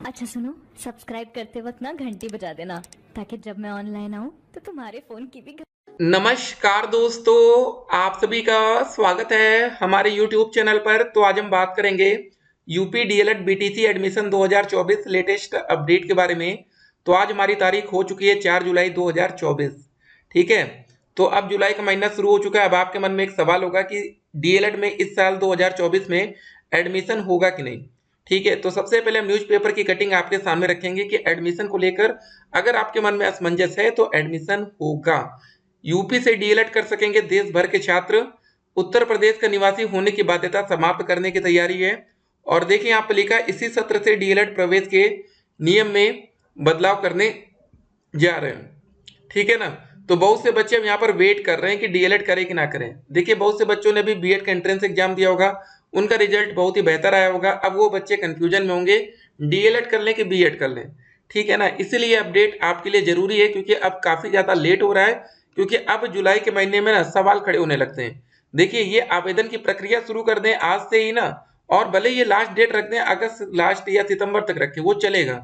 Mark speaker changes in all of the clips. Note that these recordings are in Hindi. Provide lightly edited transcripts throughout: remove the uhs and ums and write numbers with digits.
Speaker 1: अच्छा सुनो, सब्सक्राइब करते वक्त ना घंटी बजा देना ताकि जब मैं ऑनलाइन आऊँ तो तुम्हारे फोन की भी
Speaker 2: नमस्कार दोस्तों, आप सभी का स्वागत है हमारे YouTube चैनल पर। तो आज हम बात करेंगे UP DElEd BTC admission 2024 latest update के बारे में। तो आज हमारी तारीख हो चुकी है 4 जुलाई 2024। ठीक है, तो अब जुलाई का महीना शुरू हो चुका है। अब आपके मन में एक सवाल होगा कि डीएलएड में इस साल 2024 में एडमिशन होगा कि नहीं। ठीक है, तो सबसे पहले हम न्यूज़पेपर की कटिंग आपके सामने रखेंगे कि एडमिशन को लेकर अगर आपके मन में असमंजस है तो एडमिशन होगा। यूपी से डीएलएड कर सकेंगे देश भर के छात्र। उत्तर प्रदेश का निवासी होने की बाध्यता समाप्त करने की तैयारी है। और देखिए यहाँ पर लिखा इसी सत्र से डीएलएड प्रवेश के नियम में बदलाव करने जा रहे हैं। ठीक है ना, तो बहुत से बच्चे अब यहाँ पर वेट कर रहे हैं कि डीएलएड करें कि ना करें। देखिए बहुत से बच्चों ने भी बीएड का एंट्रेंस एग्जाम दिया होगा, उनका रिजल्ट बहुत ही बेहतर आया होगा। अब वो बच्चे कंफ्यूजन में होंगे डीएलएड कर लें कि बीएड कर लें। ठीक है ना, इसीलिए अपडेट आपके लिए जरूरी है क्योंकि अब काफी ज्यादा लेट हो रहा है। क्योंकि अब जुलाई के महीने में ना सवाल खड़े होने लगते हैं। देखिए ये आवेदन की प्रक्रिया शुरू कर दें आज से ही ना, और भले ये लास्ट डेट रख दें अगस्त लास्ट या सितंबर तक रखें, वो चलेगा।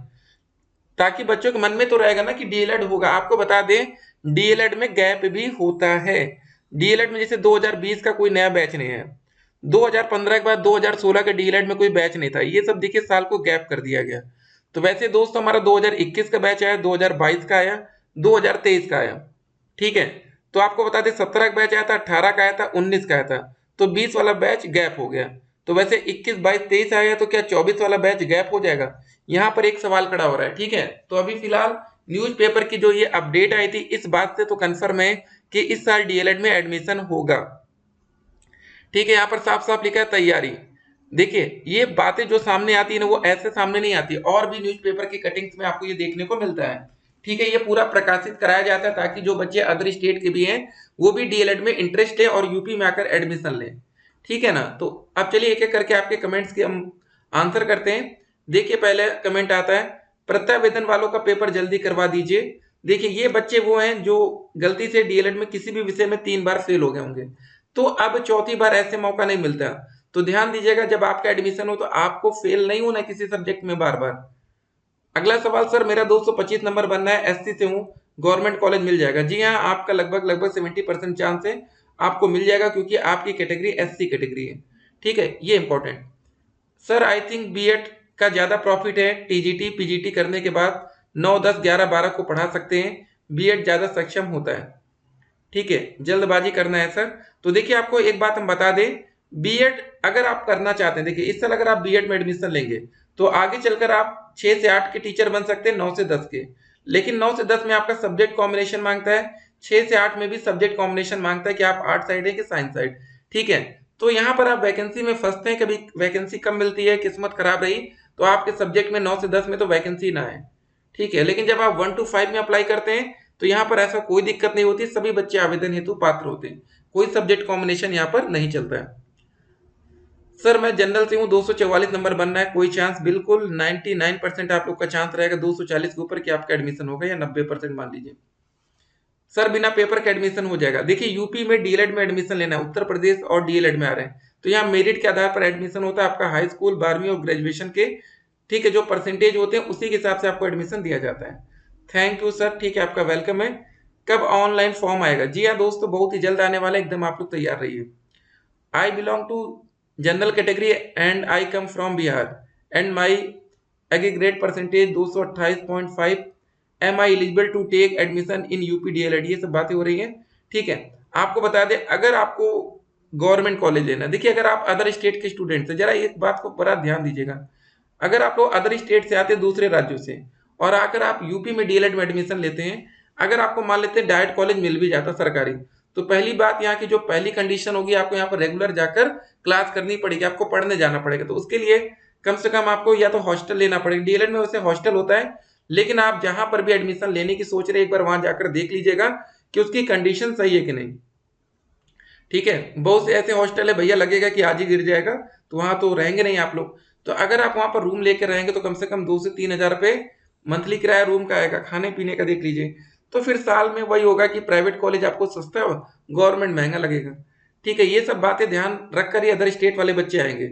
Speaker 2: ताकि बच्चों के मन में तो रहेगा ना कि डीएलएड होगा। आपको बता दें डीएलएड में गैप भी होता है। डीएलएड में जैसे 2020 का कोई नया बैच नहीं है, 2015 के बाद 2016 के डीएलएड में कोई बैच नहीं था, ये सब देखिए साल को गैप कर दिया गया। तो वैसे दोस्त हमारा 2021 का बैच आया, 2022 का आया, 2023 का आया। ठीक है, तो आपको बता दें 17 का बैच आया था, 18 का आया था, 19 का आया था। तो 20 वाला बैच गैप हो गया। तो वैसे 21 22 23 आया तो क्या 24 वाला बैच गैप हो जाएगा? यहाँ पर एक सवाल खड़ा हो रहा है। ठीक है, तो अभी फिलहाल न्यूज़पेपर की जो ये अपडेट आई थी इस बात से तो कंफर्म है कि इस साल डीएलएड में एडमिशन होगा। ठीक है, यहाँ पर साफ साफ लिखा है तैयारी। देखिए ये बातें जो सामने आती है ना वो ऐसे सामने नहीं आती, और भी न्यूज़पेपर की कटिंग्स में आपको ये देखने को मिलता है। ठीक है, ये पूरा प्रकाशित कराया जाता है ताकि जो बच्चे अदर स्टेट के भी हैं वो भी डीएलएड में इंटरेस्ट है और यूपी में आकर एडमिशन लें। ठीक है ना, तो अब चलिए एक एक करके आपके कमेंट्स के हम आंसर करते हैं। देखिए पहले कमेंट आता है प्रत्यावेदन वालों का पेपर जल्दी करवा दीजिए। देखिए ये बच्चे वो हैं जो गलती से डीएलएड में किसी भी विषय में 3 बार फेल हो गए होंगे, तो अब चौथी बार ऐसे मौका नहीं मिलता। तो ध्यान दीजिएगा जब आपका एडमिशन हो तो आपको फेल नहीं होना किसी सब्जेक्ट में बार बार। अगला सवाल, सर मेरा 225 नंबर बनना है, एससी से हूँ, गवर्नमेंट कॉलेज मिल जाएगा? जी हाँ, आपका लगभग लगभग 70% चांस है आपको मिल जाएगा क्योंकि आपकी कैटेगरी एससी कैटेगरी है। ठीक है, ये important. Sir I think B Ed का ज्यादा प्रॉफिट है, टीजीटी पीजीटी करने के बाद 9 10 11 12 को पढ़ा सकते हैं, बीएड ज्यादा सक्षम होता है। ठीक है, जल्दबाजी करना है सर। तो देखिए आपको एक बात हम बता दें, बीएड अगर आप करना चाहते हैं, देखिए इस साल अगर आप बीएड में एडमिशन लेंगे तो आगे चलकर आप 6 से 8 के टीचर बन सकते हैं, 9 से 10 के। लेकिन 9 से 10 में आपका सब्जेक्ट कॉम्बिनेशन मांगता है, 6 से 8 में भी सब्जेक्ट कॉम्बिनेशन मांगता है कि आप आर्ट साइड है कि साइंस साइड। ठीक है, तो यहाँ पर आप वैकेंसी में फंसते हैं, कभी वैकेंसी कम मिलती है, किस्मत खराब रही तो आपके सब्जेक्ट में 9 से 10 में तो वैकेंसी ना है। ठीक है, लेकिन जब आप 1 to 5 में अप्लाई करते हैं तो यहाँ पर ऐसा कोई दिक्कत नहीं होती, सभी बच्चे आवेदन हेतु पात्र होते हैं, कोई सब्जेक्ट कॉम्बिनेशन यहाँ पर नहीं चलता है। सर मैं जनरल से हूँ, 244 नंबर बनना है, कोई चांस? बिल्कुल 99% आप लोग का चांस रहेगा 240 के ऊपर कि आपका एडमिशन होगा, या 90% मान लीजिए। सर बिना पेपर के एडमिशन हो जाएगा? देखिए यूपी में डीएलएड में एडमिशन लेना है, उत्तर प्रदेश और डीएलएड में आ रहे हैं, तो यहाँ मेरिट के आधार पर एडमिशन होता है आपका, हाई स्कूल 12वीं और ग्रेजुएशन के। ठीक है, जो परसेंटेज होते हैं उसी के हिसाब से आपको एडमिशन दिया जाता है। थैंक यू सर, ठीक है आपका वेलकम है। कब ऑनलाइन फॉर्म आएगा? जी हाँ दोस्तों, बहुत ही जल्द आने वाला है, एकदम आप लोग तैयार रहिए। I belong to general category and I come from Bihar and my aggregate percentage 228.5। Am I eligible to take admission in UP D El Ed? ये सब बातें हो रही हैं। ठीक है, आपको बता दें अगर आपको गवर्नमेंट कॉलेज लेना, देखिए अगर आप अदर स्टेट के स्टूडेंट हैं, जरा एक बात को बड़ा ध्यान दीजिएगा। अगर आप लोग अदर स्टेट से आते हैं, दूसरे राज्यों से, और आकर आप यूपी में डीएलएड में एडमिशन लेते हैं, अगर आपको मान लेते हैं डायरेक्ट कॉलेज मिल भी जाता सरकारी, तो पहली बात यहाँ की जो पहली कंडीशन होगी, आपको यहाँ पर रेगुलर जाकर क्लास करनी पड़ेगी, आपको पढ़ने जाना पड़ेगा। तो उसके लिए कम से कम आपको या तो हॉस्टल लेना पड़ेगा, डीएलएड में वैसे हॉस्टल होता है, लेकिन आप जहां पर भी एडमिशन लेने की सोच रहे हैं एक बार वहां जाकर देख लीजिएगा कि उसकी कंडीशन सही है कि नहीं। ठीक है, बहुत से ऐसे हॉस्टल है भैया लगेगा कि आज ही गिर जाएगा, तो वहां तो रहेंगे नहीं आप लोग। तो अगर आप वहां पर रूम लेकर रहेंगे तो कम से कम 2 से 3 हजार रुपए मंथली किराया रूम का आएगा, खाने पीने का देख लीजिए। तो फिर साल में वही होगा कि प्राइवेट कॉलेज आपको सस्ता हो, गवर्नमेंट महंगा लगेगा। ठीक है, ये सब बातें ध्यान रखकर ही अदर स्टेट वाले बच्चे आएंगे।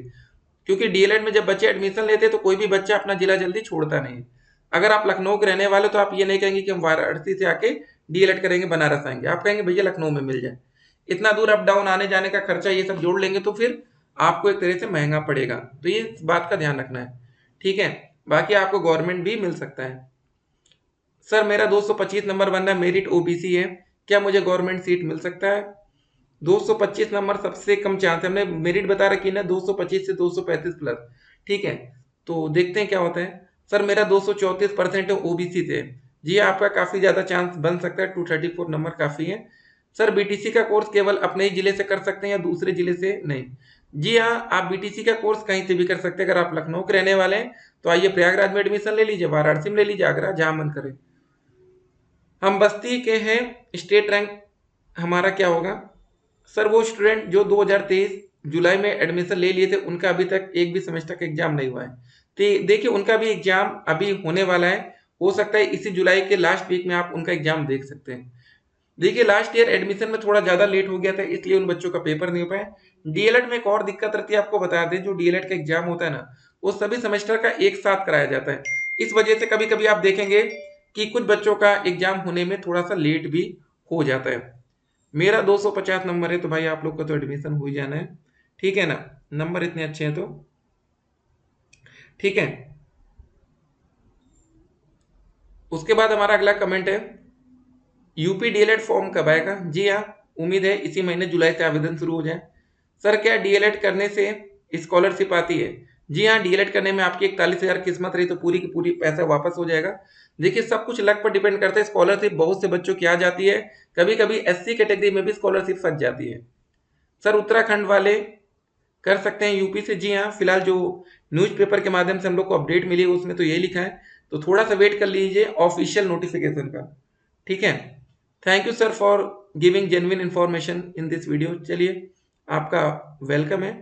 Speaker 2: क्योंकि डीएलएड में जब बच्चे एडमिशन लेते हैं तो कोई भी बच्चा अपना जिला जल्दी छोड़ता नहीं। अगर आप लखनऊ के रहने वाले तो आप ये नहीं कहेंगे कि हम वाराणसी से आके डीएलएड करेंगे बनारस आएंगे, आप कहेंगे भैया लखनऊ में मिल जाए। इतना दूर अप डाउन आने जाने का खर्चा ये सब जोड़ लेंगे तो फिर आपको एक तरह से महंगा पड़ेगा, तो ये इस बात का ध्यान रखना है। ठीक है, बाकी आपको गवर्नमेंट भी मिल सकता है। सर मेरा 225 नंबर बनना है, मेरिट ओबीसी है, क्या मुझे गवर्नमेंट सीट मिल सकता है? 225 नंबर सबसे कम चांस है, हमने मेरिट बता रखी ना 225 से 235 प्लस। ठीक है, तो देखते हैं क्या होता है। सर मेरा 234% है ओबीसी से। जी आपका काफी ज्यादा चांस बन सकता है, 234 नंबर काफी है। सर बीटीसी का कोर्स केवल अपने ही जिले से कर सकते हैं या दूसरे जिले से नहीं? जी हाँ, आप बीटीसी का कोर्स कहीं से भी कर सकते हैं। अगर आप लखनऊ के रहने वाले हैं तो आइए प्रयागराज में एडमिशन ले लीजिए, वाराणसी में ले लीजिए, आगरा, जहां मन करे। हम बस्ती के हैं, स्टेट रैंक हमारा क्या होगा? सर वो स्टूडेंट जो 2023 जुलाई में एडमिशन ले लिए थे उनका अभी तक एक भी सेमेस्टर का एग्जाम नहीं हुआ है, तो देखिए उनका भी एग्जाम अभी होने वाला है। हो सकता है इसी जुलाई के लास्ट वीक में आप उनका एग्जाम देख सकते हैं। देखिए लास्ट ईयर एडमिशन में थोड़ा ज्यादा लेट हो गया था, इसलिए उन बच्चों का पेपर नहीं हो पाया। डीएलएड में एक और दिक्कत रहती है, आपको बता दें, जो डीएलएड का एग्जाम होता है ना, वो सभी सेमेस्टर का एक साथ कराया जाता है। इस वजह से कभी कभी आप देखेंगे कि कुछ बच्चों का एग्जाम होने में थोड़ा सा लेट भी हो जाता है। मेरा 250 नंबर है तो भाई आप लोग का तो एडमिशन हो ही जाना है। ठीक है ना, नंबर इतने अच्छे हैं तो ठीक है। उसके बाद हमारा अगला कमेंट है, यूपी डीएलएड फॉर्म कब आएगा? जी हाँ, उम्मीद है इसी महीने जुलाई से आवेदन शुरू हो जाए। सर क्या डीएलएड करने से स्कॉलरशिप आती है? जी हाँ, डीएलएड करने में आपकी 41,000 किस्मत रही तो पूरी की पूरी पैसा वापस हो जाएगा। देखिए सब कुछ लक पर डिपेंड करता है। स्कॉलरशिप बहुत से बच्चों की आ जाती है, कभी कभी एससी कैटेगरी में भी स्कॉलरशिप फंस जाती है। सर उत्तराखंड वाले कर सकते हैं यूपी से? जी हाँ, फिलहाल जो न्यूज़पेपर के माध्यम से हम लोग को अपडेट मिली है उसमें तो यही लिखा है, तो थोड़ा सा वेट कर लीजिए ऑफिशियल नोटिफिकेशन का। ठीक है, thank you sir for giving genuine information in this video. चलिए आपका वेलकम है।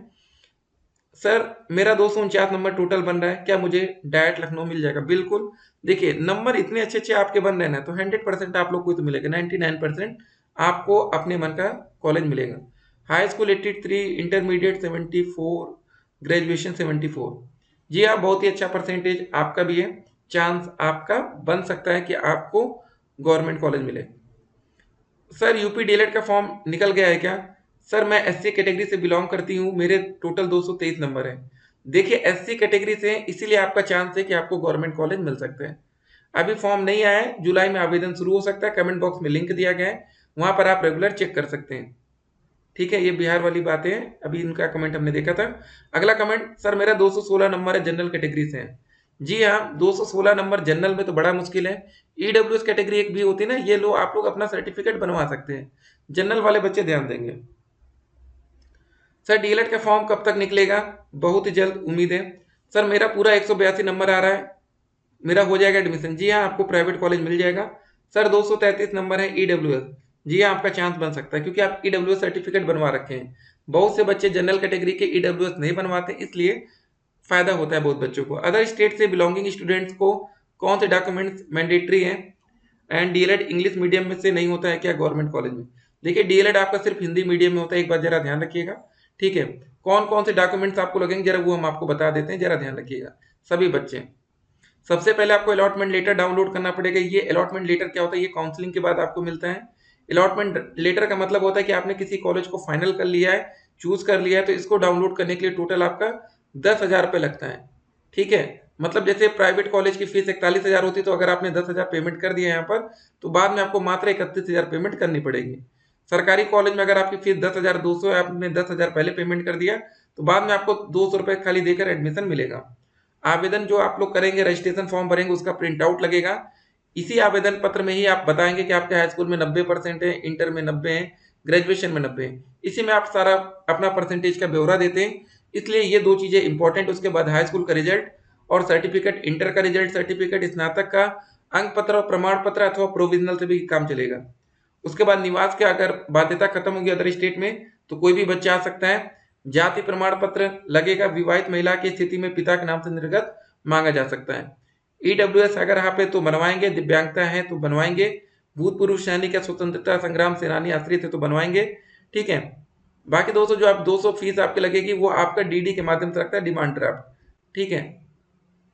Speaker 2: सर मेरा 249 नंबर टोटल बन रहा है, क्या मुझे डायरेक्ट लखनऊ मिल जाएगा? बिल्कुल, देखिए नंबर इतने अच्छे अच्छे आपके बन रहे हैं ना, तो 100% आप लोग को तो मिलेगा, 99% आपको अपने मन का कॉलेज मिलेगा। High school 83, intermediate 74, graduation 74। जी हाँ, बहुत ही अच्छा परसेंटेज आपका भी है, चांस आपका बन सकता है कि आपको गवर्नमेंट कॉलेज मिले। सर यूपी डीएलएड का फॉर्म निकल गया है क्या? सर मैं एससी कैटेगरी से बिलोंग करती हूँ, मेरे टोटल 223 नंबर है। देखिए एससी कैटेगरी से इसीलिए आपका चांस है कि आपको गवर्नमेंट कॉलेज मिल सकते हैं। अभी फॉर्म नहीं आया है, जुलाई में आवेदन शुरू हो सकता है। कमेंट बॉक्स में लिंक दिया गया है, वहां पर आप रेगुलर चेक कर सकते हैं। ठीक है, ये बिहार वाली बातें हैं, अभी इनका कमेंट हमने देखा था। अगला कमेंट, सर मेरा 216 नंबर है, जनरल कैटेगरी से है। जी हाँ, 216 नंबर जनरल में तो बड़ा मुश्किल है। ईडब्ल्यूएस कैटेगरी एक भी होती है ना, ये लो आप लोग अपना सर्टिफिकेट बनवा सकते हैं। जनरल वाले बच्चे ध्यान देंगे। सर डीएलएड का फॉर्म कब तक निकलेगा? बहुत ही जल्द उम्मीद है। सर मेरा पूरा 182 नंबर आ रहा है, मेरा हो जाएगा एडमिशन। जी हाँ, आपको प्राइवेट कॉलेज मिल जाएगा। सर 233 नंबर है ईडब्ल्यूएस। जी हाँ, आपका चांस बन सकता है क्योंकि आप ईडब्ल्यूएस सर्टिफिकेट बनवा रखे हैं। बहुत से बच्चे जनरल कैटेगरी के ईडब्ल्यूएस नहीं बनवाते, इसलिए फायदा होता है बहुत बच्चों को। अदर स्टेट से बिलोंगिंग स्टूडेंट्स को कौन से डॉक्यूमेंट्स मैंडेटरी हैं? एंड डीएलएड इंग्लिश मीडियम में से नहीं होता है क्या गवर्नमेंट कॉलेज में? देखिए डीएलएड आपका सिर्फ हिंदी मीडियम में होता है, एक बार जरा ध्यान रखिएगा। ठीक है, कौन कौन से डॉक्यूमेंट्स आपको लगेंगे जरा वो हम आपको बता देते हैं, जरा ध्यान रखिएगा सभी बच्चे। सबसे पहले आपको अलॉटमेंट लेटर डाउनलोड करना पड़ेगा। ये अलॉटमेंट लेटर क्या होता है? ये काउंसलिंग के बाद आपको मिलता है। अलॉटमेंट लेटर का मतलब होता है कि आपने किसी कॉलेज को फाइनल कर लिया है, चूज कर लिया है, तो इसको डाउनलोड करने के लिए टोटल आपका 10,000 रुपये लगता है। ठीक है, मतलब जैसे प्राइवेट कॉलेज की फीस 41,000 होती है, तो अगर आपने 10,000 पेमेंट कर दिया यहाँ पर, तो बाद में आपको मात्र 31,000 पेमेंट करनी पड़ेगी। सरकारी कॉलेज में अगर आपकी फीस 10,200 है, आपने 10,000 पहले पेमेंट कर दिया, तो बाद में आपको 200 रुपये खाली देकर एडमिशन मिलेगा। आवेदन जो आप लोग करेंगे, रजिस्ट्रेशन फॉर्म भरेंगे, उसका प्रिंट आउट लगेगा। इसी आवेदन पत्र में ही आप बताएंगे कि आपके हाई स्कूल में 90% है, इंटर में 90 है, ग्रेजुएशन में 90 है। इसी में आप सारा अपना परसेंटेज का ब्यौरा देते हैं, इसलिए ये दो चीजें इंपॉर्टेंट। उसके बाद हाई स्कूल का रिजल्ट और सर्टिफिकेट, इंटर का रिजल्ट, सर्टिफिकेट, स्नातक का अंक पत्र और प्रमाण पत्र अथवा प्रोविजनल से भी काम चलेगा। उसके बाद निवास की अगर बाध्यता खत्म होगी अदर स्टेट में, तो कोई भी बच्चा आ सकता है। जाति प्रमाण पत्र लगेगा, विवाहित महिला की स्थिति में पिता के नाम से निर्गत मांगा जा सकता है। ईडब्ल्यूएस अगर यहाँ पे तो बनवाएंगे, दिव्यांगता है तो बनवाएंगे, भूतपूर्व सैनिक या स्वतंत्रता संग्राम सेनानी आश्रित है तो बनवाएंगे। ठीक है, बाकी दोस्तों जो आप 200 फीस आपकी लगेगी वो आपका डीडी के माध्यम से लगता है, डिमांड ड्राफ्ट, ठीक है।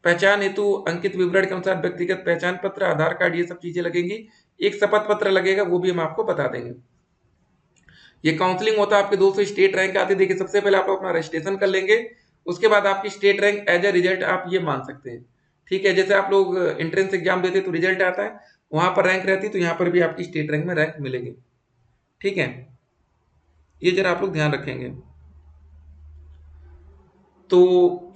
Speaker 2: पहचान हेतु अंकित विवरण के अनुसार व्यक्तिगत पहचान पत्र, आधार कार्ड, ये सब चीजें लगेंगी। एक शपथ पत्र लगेगा, वो भी हम आपको बता देंगे। ये काउंसलिंग होता है आपके दोस्तों स्टेट रैंक आती है। देखिए सबसे पहले आप अपना रजिस्ट्रेशन कर लेंगे, उसके बाद आपकी state rank as a result आप ये मान सकते हैं, ठीक है। जैसे आप लोग एंट्रेंस एग्जाम देते तो रिजल्ट आता है, वहां पर रैंक रहती है, तो यहाँ पर भी आपकी स्टेट रैंक में रैंक मिलेगी, ठीक है। ये जरा आप लोग ध्यान रखेंगे। तो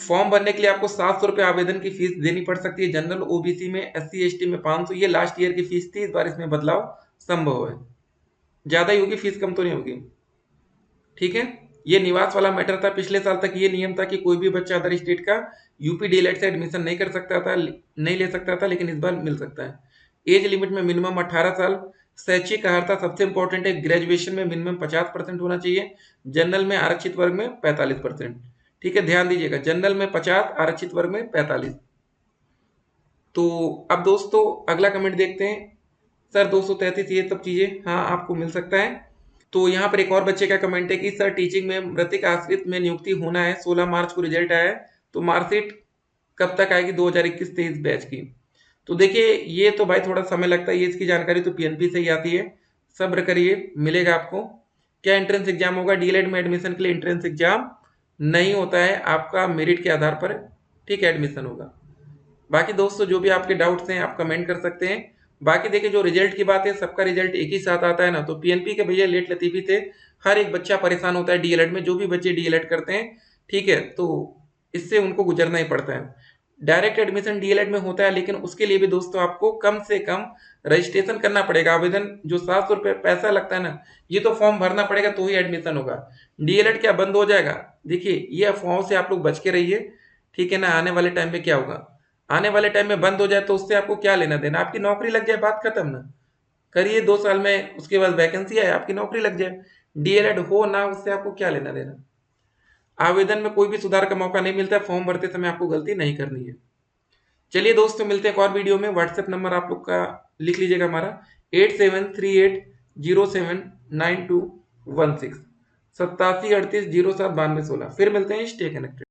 Speaker 2: फॉर्म भरने के लिए आपको 700 रुपये आवेदन की फीस देनी पड़ सकती है। जनरल ओबीसी में, SC ST में 500, ये लास्ट ईयर की फीस थी, इस बार इसमें बदलाव संभव है, ज्यादा ही होगी फीस, कम तो नहीं होगी, ठीक है। ये निवास वाला मैटर था, पिछले साल तक ये नियम था कि कोई भी बच्चा अदर स्टेट का यूपी डीएलएड से एडमिशन नहीं कर सकता था, नहीं ले सकता था, लेकिन इस बार मिल सकता है। एज लिमिट में मिनिमम 18 साल, शैक्षिक अर्हता सबसे इंपॉर्टेंट है, ग्रेजुएशन में मिनिमम 50% होना चाहिए, जनरल में आरक्षित वर्ग में 45%, ठीक है, ध्यान दीजिएगा, जनरल में 50, आरक्षित वर्ग में 45। तो अब दोस्तों अगला कमेंट देखते हैं। सर 233 ये सब चीजें हाँ आपको मिल सकता है। तो यहाँ पर एक और बच्चे का कमेंट है कि सर टीचिंग में मृतिक आश्रित में नियुक्ति होना है, 16 मार्च को रिजल्ट आया है, तो मार्कशीट कब तक आएगी 2021-23 बैच की। तो देखिए ये तो भाई थोड़ा समय लगता है, ये इसकी जानकारी तो पीएनपी से ही आती है, सब्र करिए, मिलेगा आपको। क्या एंट्रेंस एग्जाम होगा डीएलएड में एडमिशन के लिए? एंट्रेंस एग्जाम नहीं होता है, आपका मेरिट के आधार पर, ठीक है, एडमिशन होगा। बाकी दोस्तों जो भी आपके डाउट्स हैं आप कमेंट कर सकते हैं। बाकी देखिए जो रिजल्ट की बात है, सबका रिजल्ट एक ही साथ आता है ना, तो पीएनपी के भैया लेट लतीफी थे, हर एक बच्चा परेशान होता है डीएलएड में, जो भी बच्चे डीएलएड करते हैं, ठीक है, तो इससे उनको गुजरना ही पड़ता है। डायरेक्ट एडमिशन डीएलएड में होता है, लेकिन उसके लिए भी दोस्तों आपको कम से कम रजिस्ट्रेशन करना पड़ेगा। आवेदन जो 700 रुपये पैसा लगता है ना, ये तो फॉर्म भरना पड़ेगा तो ही एडमिशन होगा। डीएलएड क्या बंद हो जाएगा? देखिए ये अफवाहों से आप लोग बच के रहिए, ठीक है ना। आने वाले टाइम में क्या होगा, आने वाले टाइम में बंद हो जाए तो उससे आपको क्या लेना देना, आपकी नौकरी लग जाए, बात खत्म ना। करिए 2 साल में, उसके बाद वैकेंसी आए, आपकी नौकरी लग जाए, डीएलएड हो ना, उससे आपको क्या लेना देना। आवेदन में कोई भी सुधार का मौका नहीं मिलता है, फॉर्म भरते समय आपको गलती नहीं करनी है। चलिए दोस्तों मिलते हैं एक और वीडियो में। व्हाट्सएप नंबर आप लोग का लिख लीजिएगा हमारा 8738079216, 8738079216। फिर मिलते हैं, स्टे कनेक्टेड।